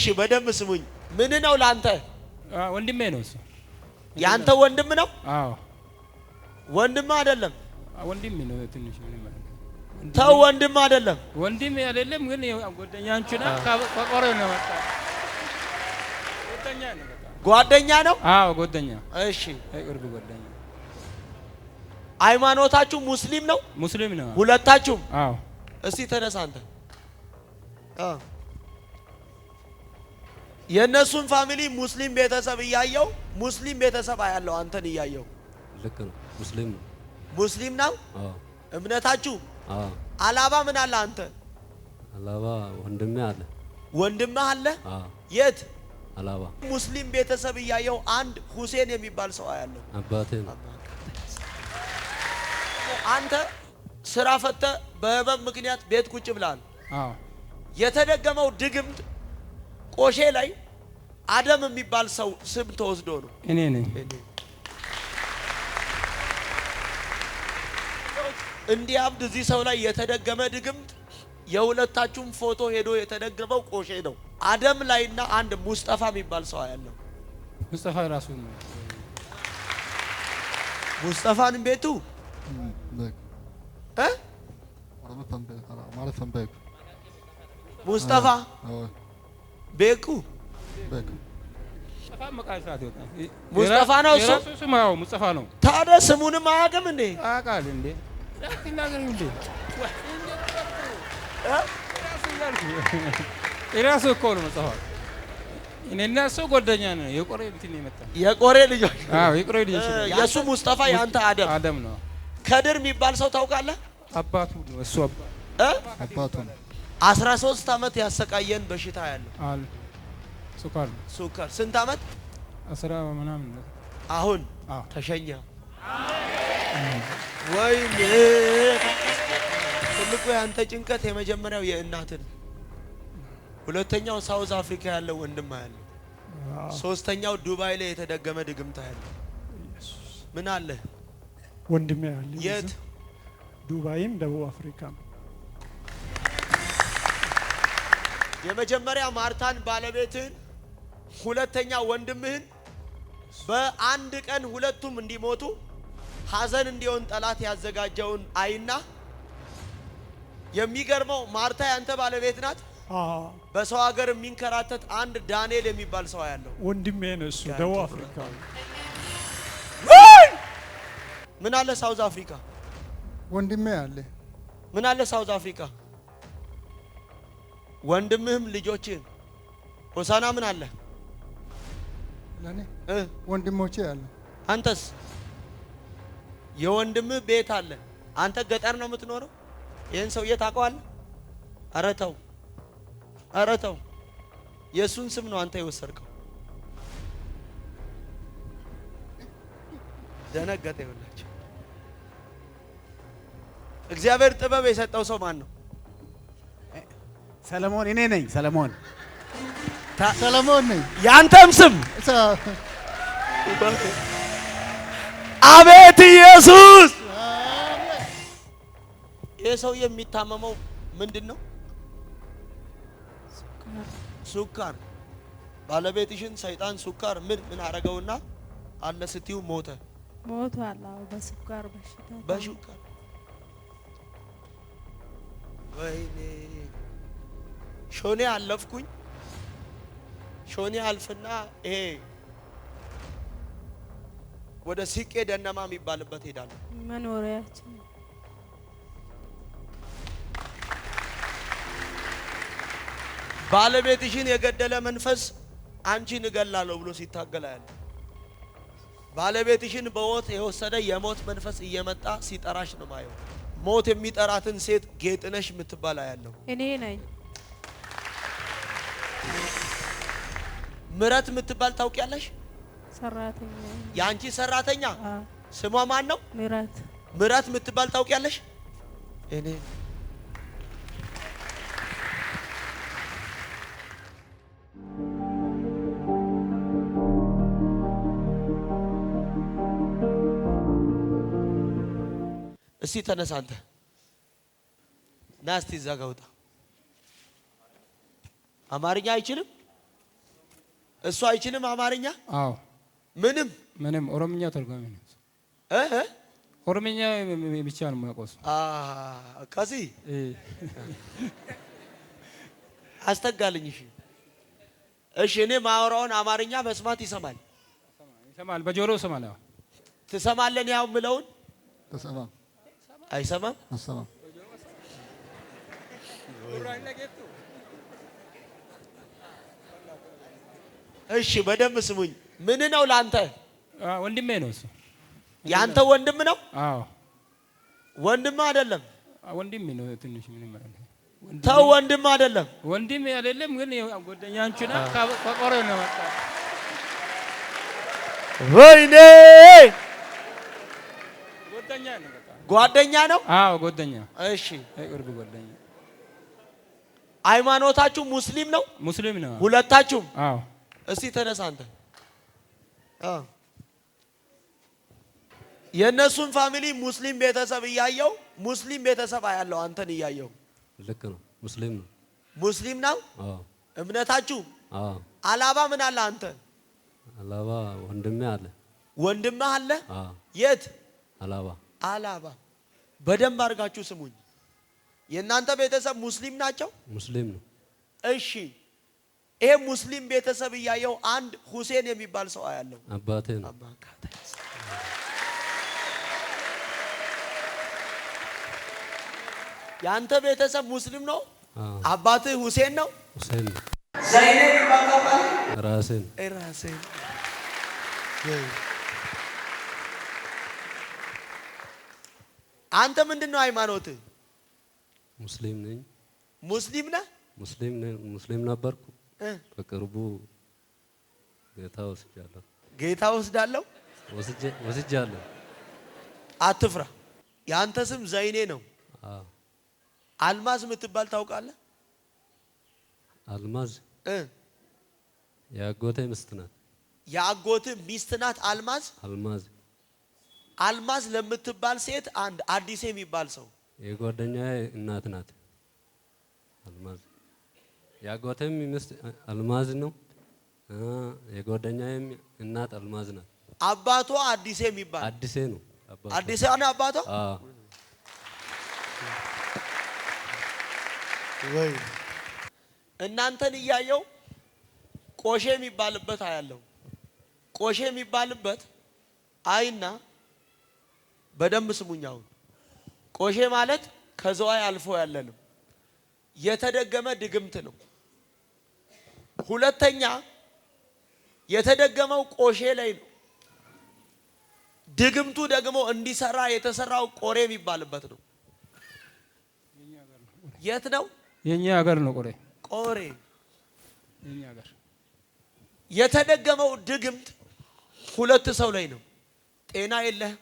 እሺ በደም ስሙኝ ምን ነው ላንተ ወንድሜ ነው እሱ ያንተ ወንድም ነው አዎ ወንድም አይደለም ወንድሜ ነው ትንሽ ተው ወንድም አይደለም ወንድሜ አይደለም ግን ጓደኛችን ከቆሬ ነው መጣ ጓደኛ ነው አዎ ጓደኛ እሺ ቅርብ ጓደኛ ሃይማኖታችሁ ሙስሊም ነው ሙስሊም ነው ሁለታችሁም አዎ እስቲ ተነሳ አንተ የነሱን ፋሚሊ ሙስሊም ቤተሰብ እያየው ሙስሊም ቤተሰብ ያለው አንተን እያየው ልክ ነው ሙስሊም ነው አዎ እምነታችሁ አዎ አላባ ምን አለ አንተ አላባ ወንድሜ አለ አዎ የት አላባ ሙስሊም ቤተሰብ እያየው አንድ ሁሴን የሚባል ሰው ያለው አባቴ አንተ ስራ ፈተ በህመም ምክንያት ቤት ቁጭ ብላል አዎ የተደገመው ድግምት ቆሼ ላይ አደም የሚባል ሰው ስም ተወስዶ ነው እኔ ነኝ እንዲያብድ እዚህ ሰው ላይ የተደገመ ድግምት የሁለታችሁም ፎቶ ሄዶ የተደገመው ቆሼ ነው አደም ላይና አንድ ሙስጠፋ የሚባል ሰው ያለው ሙስጠፋ ራሱ ነው ሙስጠፋን ቤቱ ሙስጠፋ ቤኩ ሙስጠፋ ነው እሱ ስማው ሙስጠፋ ነው ታዲያ ስሙንም አያውቅም እንዴ አቃል እንዴ ላኪናገር እንዴ እራሱ እኮ ነው ሙስጠፋ እኔና እሱ ጓደኛ ነው የቆሬ እንትን ይመጣ የቆሬ ልጆች አዎ የቆሬ ልጆች ያሱ ሙስጠፋ ያንተ አደም ነው ከድር የሚባል ሰው ታውቃለህ አባቱ ነው እሱ አባቱ ነው 13 አመት ያሰቃየን በሽታ ያለው አለ ሱካር ስንት አመት 10 ምናምን አሁን ተሸኛ ወይኔ ትልቁ ያንተ ጭንቀት የመጀመሪያው የእናትን ሁለተኛው ሳውዝ አፍሪካ ያለው ወንድም ያለው ሶስተኛው ዱባይ ላይ የተደገመ ድግምታ ያለው ምን አለ ወንድም ያለው የት ዱባይም ደቡብ አፍሪካም የመጀመሪያ ማርታን ባለቤትን ሁለተኛ ወንድምህን በአንድ ቀን ሁለቱም እንዲሞቱ ሐዘን እንዲሆን ጠላት ያዘጋጀውን አይና የሚገርመው ማርታ ያንተ ባለቤት ናት በሰው ሀገር የሚንከራተት አንድ ዳንኤል የሚባል ሰው ያለው ወንድሜ ነው እሱ ደቡብ አፍሪካ ምን አለ ሳውዝ አፍሪካ ወንድሜ አለ ምን አለ ሳውዝ አፍሪካ ወንድምህም ልጆችን ሆሳና ምን አለ ለኔ ወንድሞቼ አለ አንተስ የወንድምህ ቤት አለ አንተ ገጠር ነው የምትኖረው ይሄን ሰውዬ ታውቀዋለህ ኧረ ተው የሱን ስም ነው አንተ የወሰድከው ደነገጠ ይኸውላችሁ እግዚአብሔር ጥበብ የሰጠው ሰው ማን ነው ሰለሞን እኔ ነኝ ሰለሞን ነኝ ያንተም ስም አቤት ኢየሱስ ይሄ ሰው የሚታመመው ምንድነው ሱካር ባለቤትሽን ሰይጣን ሱካር ምን አረገውና አለ ስትዩ ሞቷል በሱካር በሽታ ወይኔ ሾኔ አለፍኩኝ ሾኔ አልፍና ይሄ ወደ ሲቄ ደነማ የሚባልበት ሄዳለሁ መኖሪያችን ባለቤትሽን የገደለ መንፈስ አንቺን እገላለሁ ብሎ ሲታገል ያለ ባለቤትሽን በሞት የወሰደ የሞት መንፈስ እየመጣ ሲጠራሽ ነው ማየው ሞት የሚጠራትን ሴት ጌጥነሽ የምትባል ያለው እኔ ነኝ ምረት የምትባል ታውቂያለሽ ሰራተኛ ያንቺ ሰራተኛ ስሟ ማን ነው ምረት የምትባል ታውቂያለሽ እኔ እስቲ ተነሳ አንተ ናስቲ ዘጋውጣ አማርኛ አይችልም እሱ አይችልም አማርኛ? አዎ ምንም ኦሮምኛ ተርጓሚ ነው። ኦሮምኛ ብቻ ነው የሚያውቀው። ከዚህ አስተጋልኝ። እሺ እኔ ማወራውን አማርኛ መስማት ይሰማል? በጆሮ ይሰማል። ትሰማለህ? ያው ምለውን ተሰማም አይሰማም? አሰማም እሺ በደንብ ስሙኝ። ምን ነው ላንተ? ወንድሜ ነው እሱ። ያንተ ወንድም ነው? አዎ ወንድም አይደለም። ወንድሜ ነው ትንሽ ምንም ማለት ነው። ተው ወንድም አይደለም። ወንድሜ አይደለም ግን ጓደኛችን ከቆሬ ነው መጣ። ወይኔ ጓደኛ ነው በቃ። ጓደኛ ነው? አዎ ጓደኛ። እሺ ቅርብ ጓደኛ። ሃይማኖታችሁ ሙስሊም ነው? ሙስሊም ነው ሁለታችሁም? አዎ። እስቲ ተነሳ አንተ። የእነሱን ፋሚሊ ሙስሊም ቤተሰብ እያየው ሙስሊም ቤተሰብ ያለው አንተን እያየው። ልክ ነው። ሙስሊም ነው። ሙስሊም ነው? አዎ። እምነታችሁ? አዎ። አላባ ምን አለ አንተ? አላባ ወንድሜ አለ። ወንድምህ አለ? አዎ። የት? አላባ። አላባ። በደንብ አድርጋችሁ ስሙኝ። የእናንተ ቤተሰብ ሙስሊም ናቸው? ሙስሊም ነው። እሺ ይሄ ሙስሊም ቤተሰብ እያየው አንድ ሁሴን የሚባል ሰው አያለው። አባቴ ነው። ያንተ ቤተሰብ ሙስሊም ነው? አዎ። አባትህ ሁሴን ነው? ሁሴን ነው። ዘይኔ ይባላል። ራሴን አንተ ምንድነው ሃይማኖትህ? ሙስሊም ነኝ። ሙስሊም ነህ? ሙስሊም ነኝ። ሙስሊም ነበርኩ። በቅርቡ ጌታ ወስጃለሁ። ጌታ ወስዳለሁ? ወስጃለሁ። አትፍራ። ያንተ ስም ዘይኔ ነው? አዎ። አልማዝ የምትባል ታውቃለህ? አልማዝ የአጎቴ ሚስት ናት። የአጎትህ ሚስት ናት አልማዝ? አልማዝ ለምትባል ሴት አንድ አዲስ የሚባል ሰው የጓደኛዬ እናት ናት። አልማዝ የአጎቴም ሚስት አልማዝ ነው። የጓደኛዬም እናት አልማዝ ናት። አባቷ አዲስ የሚባል አዲሴ ነው። አዲስ ነው አባቷ? አዎ። ወይ እናንተን እያየው ቆሼ የሚባልበት አያለው። ቆሼ የሚባልበት አይና በደንብ ስሙኛው። ቆሼ ማለት ከዘዋይ አልፎ ያለ ነው። የተደገመ ድግምት ነው። ሁለተኛ የተደገመው ቆሼ ላይ ነው። ድግምቱ ደግሞ እንዲሰራ የተሰራው ቆሬ የሚባልበት ነው። የት ነው? የኛ ሀገር ነው ቆሬ። ቆሬ የኛ ሀገር የተደገመው ድግምት ሁለት ሰው ላይ ነው። ጤና የለህም፣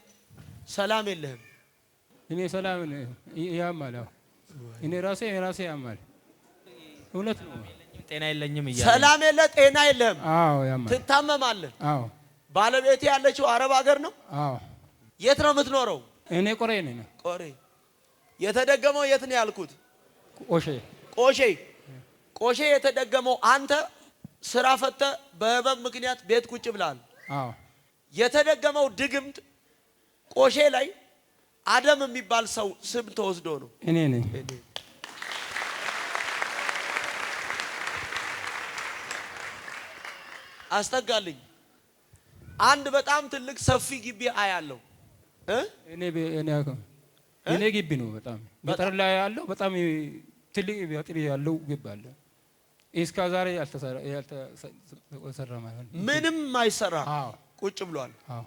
ሰላም የለህም። እኔ ሰላም ያማል። እኔ ራሴ ያማል። እውነት ነው። ጤና የለኝም እያለ ሰላም የለ፣ ጤና የለህም። አዎ ያማል። ትታመማለህ። አዎ። ባለቤቴ ያለችው አረብ ሀገር ነው? አዎ። የት ነው የምትኖረው? እኔ ቆሬ ነኝ። ቆሬ። የተደገመው የት ነው ያልኩት? ቆሼ የተደገመው አንተ ስራ ፈተ በህመም ምክንያት ቤት ቁጭ ብላል። አዎ። የተደገመው ድግምት ቆሼ ላይ አደም የሚባል ሰው ስም ተወስዶ ነው። እኔ ነኝ። አስተጋልኝ። አንድ በጣም ትልቅ ሰፊ ግቢ አያለው። እኔ ግቢ ነው በጣም ገጠር ላይ ያለው በጣም ትልቅ ቢያጥሪ ያለው ግቢ አለ። እስከ ዛሬ ያልተሰራ ማለት ነው። ምንም አይሰራ። አዎ። ቁጭ ብሏል። አዎ።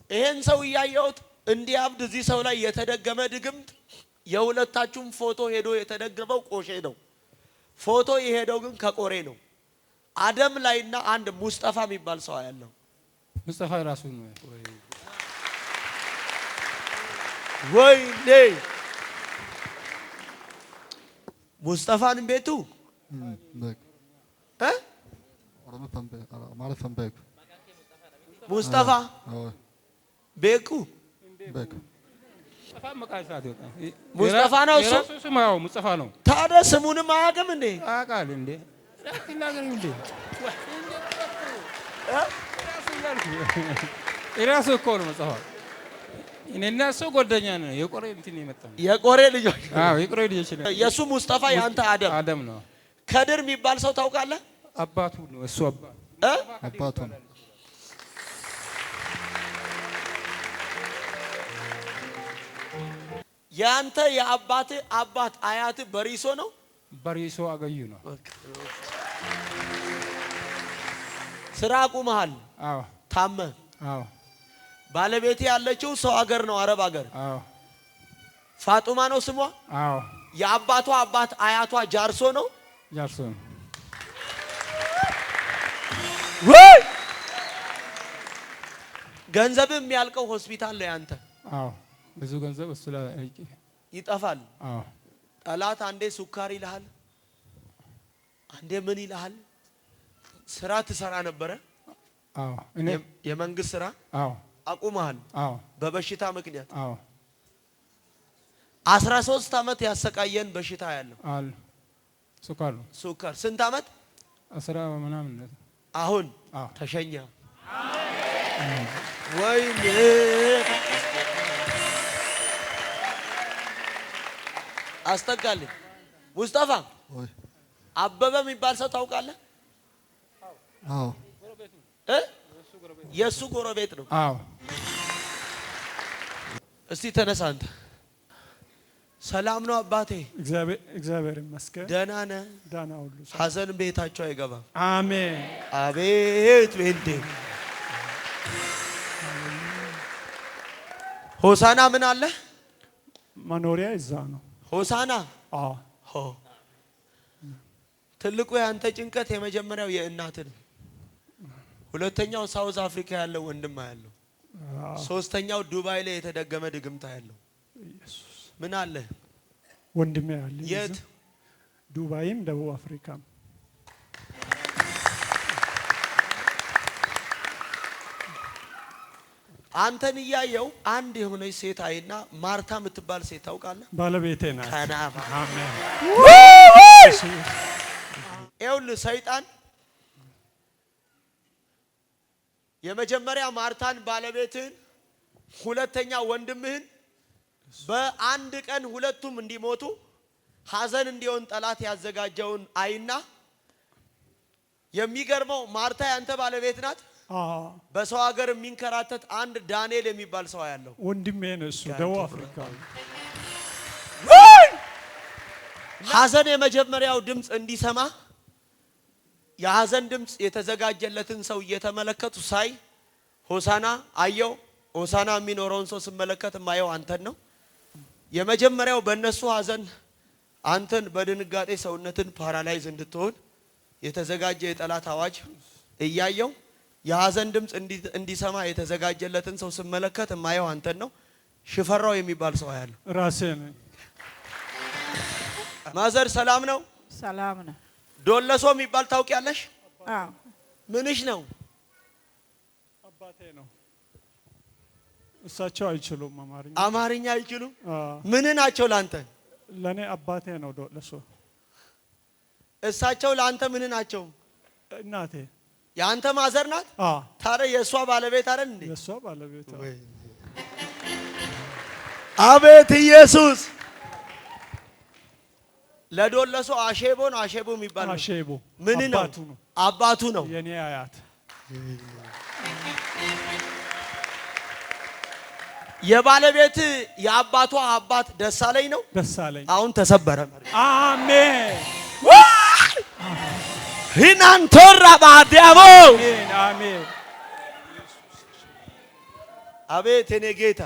ይሄን ሰው እያየሁት እንዲያብድ እዚህ ሰው ላይ የተደገመ ድግምት የሁለታችሁም ፎቶ ሄዶ የተደገመው ቆሼ ነው። ፎቶ የሄደው ግን ከቆሬ ነው። አደም ላይና አንድ ሙስጠፋ የሚባል ሰው ያለው ሙስጠፋ ራሱ ነው። ወይኔ ሙስጠፋን ቤቱ ሙስጠፋ ቤኩ ሙስጠፋ ነው እሱ። ስማው ሙስጠፋ ነው። ታዲያ ስሙንም አያውቅም እንዴ? አውቃል እንዴ? የራሱ እኮ ነው መጽሐፍ። እኔና እሱ ጓደኛ ነን። የቆሬ እንትን የመጣ የቆሬ ልጆች። አዎ የቆሬ ልጆች ነው። የሱ ሙስጠፋ ያንተ አደም ነው። ከድር የሚባል ሰው ታውቃለህ? አባቱ ነው እሱ አባቱ ነው። ያንተ የአባት አባት አያት በሪሶ ነው። በሪሶ አገዩ ነው። ስራ አቁመሃል? አዎ። ታመ? አዎ። ባለቤቴ ያለችው ሰው ሀገር ነው፣ አረብ ሀገር። አዎ። ፋጡማ ነው ስሟ? አዎ። የአባቷ አባት አያቷ ጃርሶ ነው? ጃርሶ ነው። ወይ ገንዘብ የሚያልቀው ሆስፒታል ነው ያንተ? አዎ። ብዙ ገንዘብ እሱ ላይ ይጠፋል። አዎ። ጠላት አንዴ ሱካር ይልሃል፣ አንዴ ምን ይልሃል። ስራ ትሰራ ነበረ? አዎ። የመንግስት ስራ? አዎ። አቁመሃል? አዎ። በበሽታ ምክንያት? አዎ። 13 አመት ያሰቃየን በሽታ ያለው አለ ሱካር ነው። ሱካር ስንት አመት? 10 ምናምን። አሁን ተሸኛ። ወይኔ አስተጋልኝ። ሙስጠፋ አበበ የሚባል ሰው ታውቃለህ? አዎ። የሱ ጎረቤት ነው። አዎ። እስቲ ተነሳ አንተ። ሰላም ነው አባቴ? እግዚአብሔር ይመስገን። ደህና ነህ? ደህና ሁሉ። ሐዘን ቤታቸው አይገባም። አሜን። አቤት ቤንቴ ሆሳና ምን አለ? መኖሪያ እዛ ነው። ሆሳና? አዎ። ትልቁ ያንተ ጭንቀት የመጀመሪያው የእናት ነው። ሁለተኛው ሳውዝ አፍሪካ ያለው ወንድም ያለው፣ ሶስተኛው ዱባይ ላይ የተደገመ ድግምታ ያለው። ምን አለ? ወንድሜ ያለ። የት? ዱባይም ደቡብ አፍሪካም። አንተን እያየው አንድ የሆነች ሴት አይና ማርታ የምትባል ሴት ታውቃለህ? ባለቤቴ ናት። ከናፋ። አሜን። ይኸውልህ ሰይጣን የመጀመሪያ ማርታን ባለቤትህን፣ ሁለተኛ ወንድምህን በአንድ ቀን ሁለቱም እንዲሞቱ ሐዘን እንዲሆን ጠላት ያዘጋጀውን አይና፣ የሚገርመው ማርታ ያንተ ባለቤት ናት። በሰው ሀገር የሚንከራተት አንድ ዳንኤል የሚባል ሰው ያለው ወንድሜ ነው። እሱ ደቡብ አፍሪካ። ሐዘን የመጀመሪያው ድምፅ እንዲሰማ የሐዘን ድምፅ የተዘጋጀለትን ሰው እየተመለከቱ ሳይ ሆሳና አየው። ሆሳና የሚኖረውን ሰው ስመለከት ማየው አንተን ነው። የመጀመሪያው በእነሱ ሐዘን አንተን በድንጋጤ ሰውነትን ፓራላይዝ እንድትሆን የተዘጋጀ የጠላት አዋጅ እያየው የሐዘን ድምፅ እንዲሰማ የተዘጋጀለትን ሰው ስመለከት ማየው አንተን ነው። ሽፈራው የሚባል ሰው ያለው ራሴ ነኝ። ማዘር ሰላም ነው? ሰላም ነው። ዶለሶ የሚባል ታውቂያለሽ? አዎ። ምንሽ ነው? አባቴ ነው። እሳቸው አይችሉም አማርኛ። አማርኛ አይችሉም? ምን ናቸው ላንተ? ለኔ አባቴ ነው ዶለሶ። እሳቸው ላንተ ምን ናቸው? እናቴ። ያንተ ማዘር ናት? ታዲያ የእሷ ባለቤት አይደል እንዴ? የእሷ ባለቤት። አቤት ኢየሱስ። ለዶለሶ አሼቦ ነው። አሼቦ የሚባል ነው። አሼቦ ምን ነው? አባቱ ነው። የኔ አያት። የባለቤት የአባቷ አባት ደሳለኝ ነው። ደሳለኝ አሁን ተሰበረ። አሜን። ሂናንቶራ ባዲያቦ አሜን። አቤት የኔ ጌታ።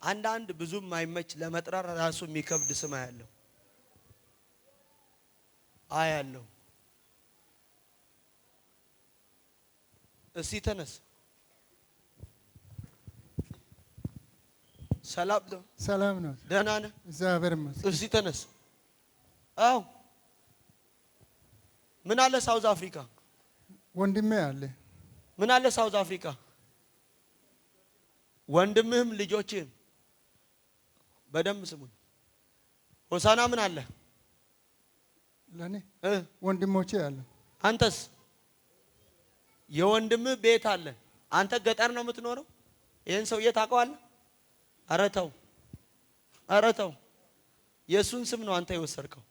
አንዳንድ ብዙም ማይመች ለመጥራት ራሱ የሚከብድ ስም ያለው አያለው። እስቲ ተነስ። ሰላም ነው? ሰላም ነው። ደህና ነህ? እግዚአብሔር ይመስገን። እስቲ ተነስ። አዎ። ምን አለ ሳውዝ አፍሪካ? ወንድሜ አለ። ምን አለ ሳውዝ አፍሪካ? ወንድምህም ልጆችህም በደንብ ስሙኝ። ሆሳና ምን አለ? ለኔ ወንድሞቼ አሉ። አንተስ? የወንድም ቤት አለ። አንተ ገጠር ነው የምትኖረው? ይሄን ሰውዬ ታውቀዋለህ? ኧረ ተው፣ ኧረ ተው። የእሱን ስም ነው አንተ የወሰድከው።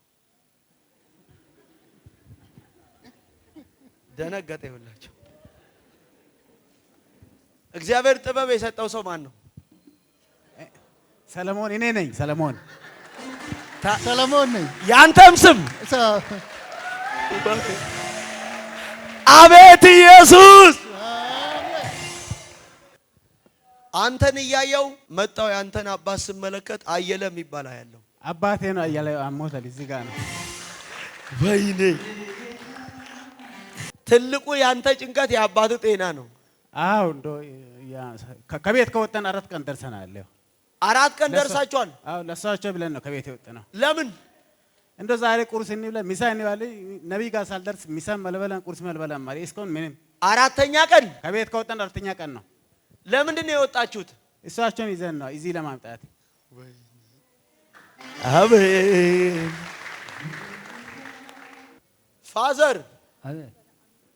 ደነገጠ። ይኸውላችሁ እግዚአብሔር ጥበብ የሰጠው ሰው ማን ነው? ሰለሞን። እኔ ነኝ ሰለሞን። ሰለሞን ነኝ። ያንተም ስም? አቤት ኢየሱስ! አንተን እያየው መጣው። ያንተን አባት ስመለከት አየለ የሚባል ያለው አባቴ ነው። አየለ ሞቷል። እዚህ ጋር ነው። ወይኔ! ትልቁ ያንተ ጭንቀት የአባት ጤና ነው። አዎ እንዶ ከቤት ከወጣን 4 ቀን ደርሰናል። 4 ቀን ደርሳችኋል? አዎ ለሳቸው ብለን ነው ከቤት የወጣነው። ለምን? እንዶ ዛሬ ቁርስ እንብላ ምሳ እንበላ ነብይ ጋር ሳልደርስ ምሳ መልበላን ቁርስ መልበላን ማለት እስካሁን ምንም። 4ኛ ቀን ከቤት ከወጣን 4ኛ ቀን ነው። ለምንድን ነው የወጣችሁት? እሳቸውን ይዘን ነው እዚህ ለማምጣት። አሜን። ፋዘር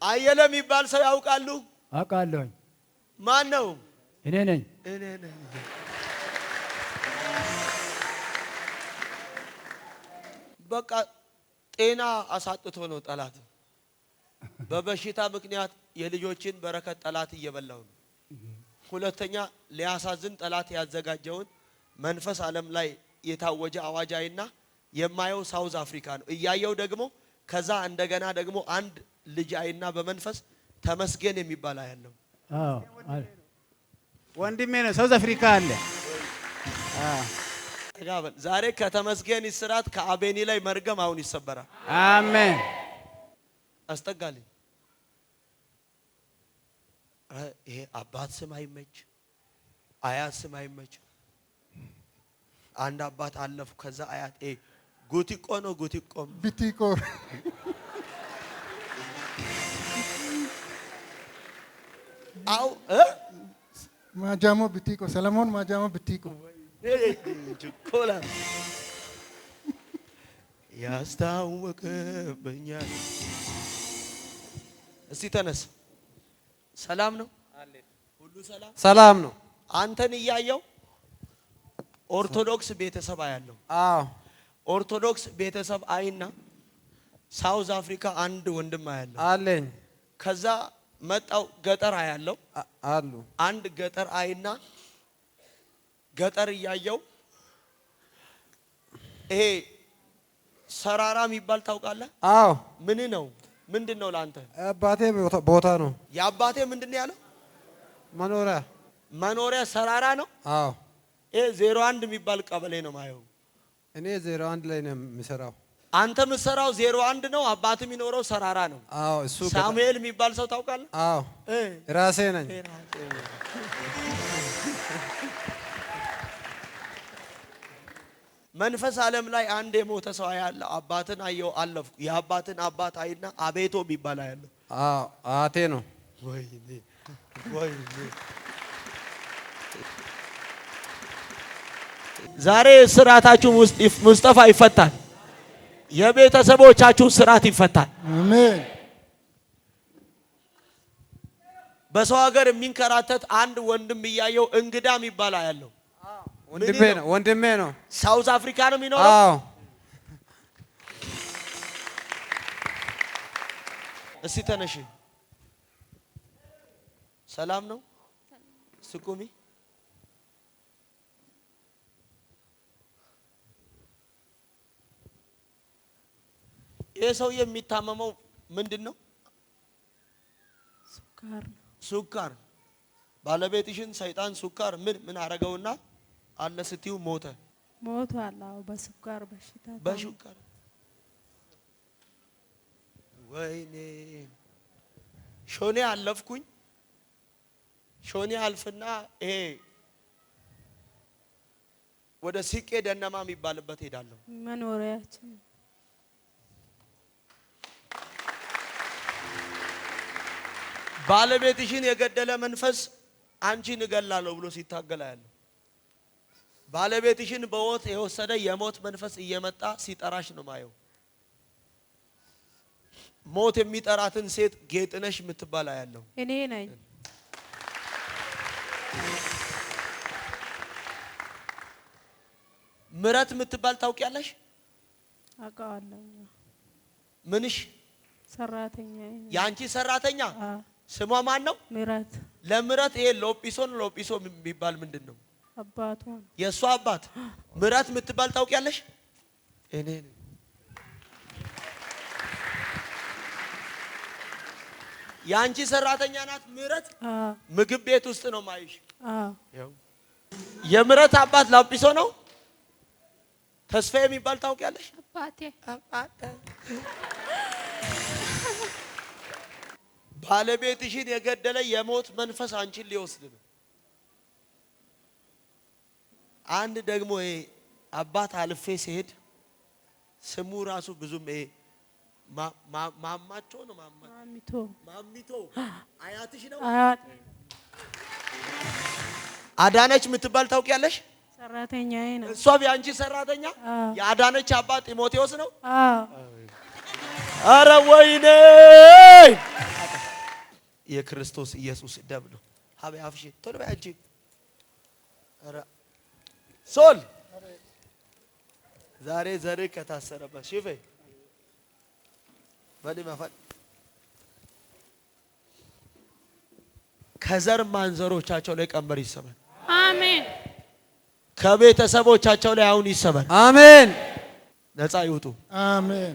አየለ የሚባል ሰው ያውቃሉ? አውቃለሁኝ። ማን ነው? እኔ ነኝ። እኔ ነኝ። በቃ ጤና አሳጥቶ ነው ጠላት። በበሽታ ምክንያት የልጆችን በረከት ጠላት እየበላው ነው። ሁለተኛ ሊያሳዝን ጠላት ያዘጋጀውን መንፈስ ዓለም ላይ የታወጀ አዋጃይና የማየው ሳውዝ አፍሪካ ነው። እያየው ደግሞ ከዛ እንደገና ደግሞ አንድ ልጅ አይና በመንፈስ ተመስገን የሚባል ያለው ወንድሜ ነው። ሳውዝ አፍሪካ አለ። ዛሬ ከተመስገን እስራት ከአቤኒ ላይ መርገም አሁን ይሰበራል። አሜን። አስጠጋልኝ። ይሄ አባት ስም አይመች፣ አያት ስም አይመች። አንድ አባት አለፉ፣ ከዛ አያት ጉቲቆ ነው ጉቲቆ ቢቲቆ አው ማጃሞ ቢቲቆ ሰለሞን ማጃሞ ቢቲቆ ችኮላ ያስታውቅብኛል። እስቲ ተነስ። ሰላም ነው? ሁሉ ሰላም ሰላም ነው። አንተን እያየው ኦርቶዶክስ ቤተሰብ ያለው። አዎ ኦርቶዶክስ ቤተሰብ አይና ሳውዝ አፍሪካ አንድ ወንድም ያለው አለኝ። ከዛ መጣው ገጠር ያለው አሉ አንድ ገጠር አይና ገጠር እያየው ይሄ ሰራራ የሚባል ታውቃለህ? አዎ ምን ነው? ምንድነው ላንተ? አባቴ ቦታ ነው። የአባቴ ምንድነው ያለው? መኖሪያ መኖሪያ ሰራራ ነው። አዎ ይሄ 01 የሚባል ቀበሌ ነው ማየው። እኔ 01 ላይ ነው የምሰራው። አንተ የምትሰራው 01 ነው። አባት የሚኖረው ሰራራ ነው። አዎ እሱ ሳሙኤል የሚባል ሰው ታውቃለህ? አዎ ራሴ ነኝ። መንፈስ ዓለም ላይ አንድ የሞተ ሰው ያለ አባትን አየው አለፍኩ። የአባትን አባት አይና አቤቶ የሚባል ያለው አዎ አቴ ነው። ወይኔ ወይኔ! ዛሬ ስራታችሁ ውስጥ ሙስጠፋ ይፈታል። የቤተሰቦቻችሁ ስራት ይፈታል። አሜን። በሰው ሀገር የሚንከራተት አንድ ወንድም እያየው እንግዳ የሚባል ያለው ወንድሜ ነው። ሳውዝ አፍሪካ ነው የሚኖረው። አዎ እስቲ ተነሽ። ሰላም ነው? ስቁሚ። ይሄ ሰው የሚታመመው ምንድነው? ሱካር ነው። ሱካር። ባለቤትሽን ሰይጣን ሱካር ምን አረገውና አለ ስትዩ ሞተ። ሞቷል። አዎ በሱካር በሽታ በሱካር። ወይኔ! ሾኔ አለፍኩኝ። ሾኔ አልፍና ይሄ ወደ ሲቄ ደነማ የሚባልበት ሄዳለሁ። መኖሪያችን ባለቤትሽን የገደለ መንፈስ አንቺን እገላለሁ ብሎ ሲታገላ ያለው ባለቤትሽን በሞት የወሰደ የሞት መንፈስ እየመጣ ሲጠራሽ ነው ማየው። ሞት የሚጠራትን ሴት ጌጥነሽ የምትባል ያለው እኔ ነኝ። ምረት የምትባል ታውቂያለሽ? አውቃለሁ። ምንሽ? ሰራተኛ። ያንቺ ሰራተኛ ስሟ ማን ነው? ምረት። ለምረት ይሄ ሎጲሶ የሚባል ምንድነው? አባቷ። የሷ አባት ምረት የምትባል ታውቂያለሽ? እኔ ነኝ። ያንቺ ሰራተኛ ናት ምረት? ምግብ ቤት ውስጥ ነው ማይሽ? የምረት አባት ሎጲሶ ነው? ተስፋዬ የሚባል ታውቂያለሽ? አባቴ። ባለቤትሽን የገደለ የሞት መንፈስ አንቺን ሊወስድ ነው። አንድ ደግሞ አባት አልፌ ሲሄድ ስሙ ራሱ ብዙም ማማቸው ነው። ማሚቶ አያትሽ ነው? አያት። አዳነች የምትባል ታውቂያለሽ? ሰራተኛዬ ነው። እሷ ያንቺ ሰራተኛ? የአዳነች አባት ጢሞቴዎስ ነው? አረ ወይኔ! የክርስቶስ ኢየሱስ ደም ነው። ሀበ አፍሽ ቶሎ በይ አንቺ። አረ ሶል ዛሬ ዘር ከታሰረበት ሽፌ በል ማፈል ከዘር ማንዘሮቻቸው ላይ ቀንበር ይሰበር። አሜን። ከቤተሰቦቻቸው ላይ አሁን ይሰበር። አሜን። ነፃ ይውጡ። አሜን።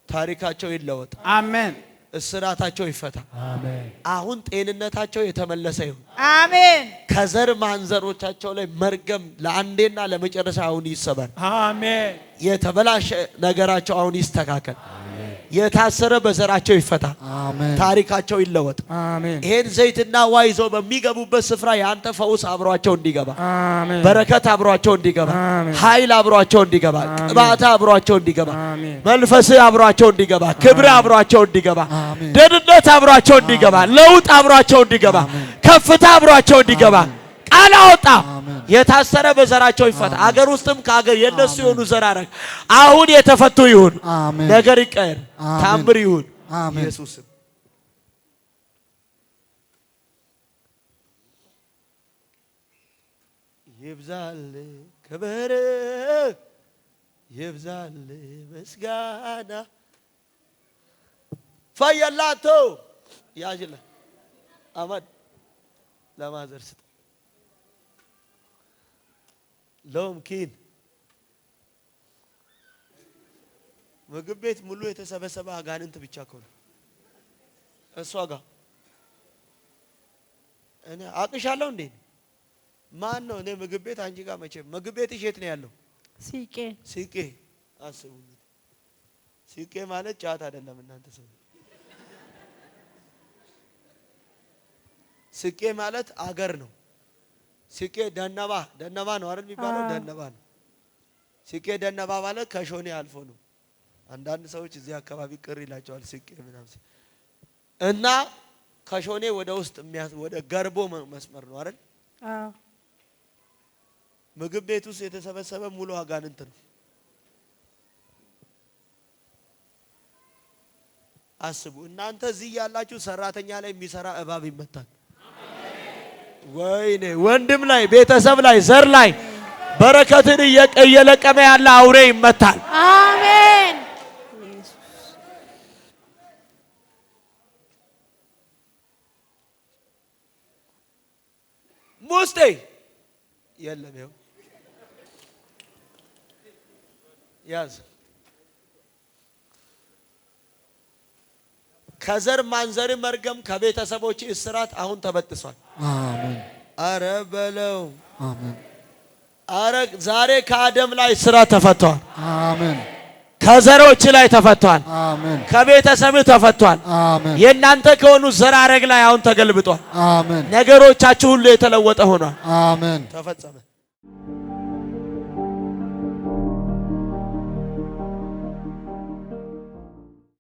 ታሪካቸው ይለወጥ። አሜን። እስራታቸው ይፈታ። አሜን። አሁን ጤንነታቸው የተመለሰ ይሁን። አሜን። ከዘር ማንዘሮቻቸው ላይ መርገም ለአንዴና ለመጨረሻ አሁን ይሰበር። አሜን። የተበላሸ ነገራቸው አሁን ይስተካከል። የታሰረ በዘራቸው ይፈታ። አሜን። ታሪካቸው ይለወጥ። አሜን። ይሄን ዘይትና ውሃ ይዘው በሚገቡበት ስፍራ ያንተ ፈውስ አብሯቸው እንዲገባ፣ አሜን። በረከት አብሯቸው እንዲገባ፣ አሜን። ኃይል አብሯቸው እንዲገባ፣ አሜን። ቅባት አብሯቸው እንዲገባ፣ አሜን። መንፈስ አብሯቸው እንዲገባ፣ ክብር አብሯቸው እንዲገባ፣ አሜን። ደህንነት አብሯቸው እንዲገባ፣ ለውጥ አብሯቸው እንዲገባ፣ ከፍታ አብሯቸው እንዲገባ ቃል አወጣ። የታሰረ በዘራቸው ይፈታ። አገር ውስጥም ከአገር የነሱ የሆኑ ዘር አረግ አሁን የተፈቱ ይሁን። ነገር ይቀየር። ታምር ይሁን። ኢየሱስ ይብዛል ክብር፣ ይብዛል ምስጋና። ፈየላቶ ያጅለ አመድ ለማዘር ስጥ ሎም ኪን ምግብ ቤት ሙሉ የተሰበሰበ አጋንንት ብቻ ከሆነ እሷ ጋር እኔ አቅሻለሁ እንዴ? ማን ነው? እኔ ምግብ ቤት አንቺ ጋር መቼም ምግብ ቤት የት ነው ያለው? ሲቄ አስቡ። ሲቄ ማለት ጫት አይደለም እናንተ ሰው። ሲቄ ማለት አገር ነው። ሲቄ ደነባ ነው አይደል የሚባለው? ደነባ ነው። ሲቄ ደነባ ማለት ከሾኔ አልፎ ነው። አንዳንድ ሰዎች እዚህ አካባቢ ቅር ይላቸዋል ሲቄ ምናምን እና ከሾኔ ወደ ውስጥ ወደ ገርቦ መስመር ነው አይደል? ምግብ ቤት ውስጥ የተሰበሰበ ሙሉ አጋንንት ነው። አስቡ እናንተ እዚህ ያላችሁ ሰራተኛ ላይ የሚሰራ እባብ ይመታል። ወይኔ ወንድም ላይ ቤተሰብ ላይ ዘር ላይ በረከትን እየለቀመ ያለ አውሬ ይመታል። አሜን። ሙስቴ የለም ይኸው ያዝ ከዘር ማንዘር መርገም ከቤተሰቦች እስራት አሁን ተበጥሷል። አሜን። አረ በለው አሜን። አረ ዛሬ ከአደም ላይ እስራት ተፈቷል። አሜን። ከዘሮች ላይ ተፈቷል። አሜን። ከቤተሰብ ተፈቷል። አሜን። የእናንተ ከሆኑ ዘር አረግ ላይ አሁን ተገልብጧል። አሜን። ነገሮቻችሁ ሁሉ የተለወጠ ሆኗል። አሜን። ተፈጸመ።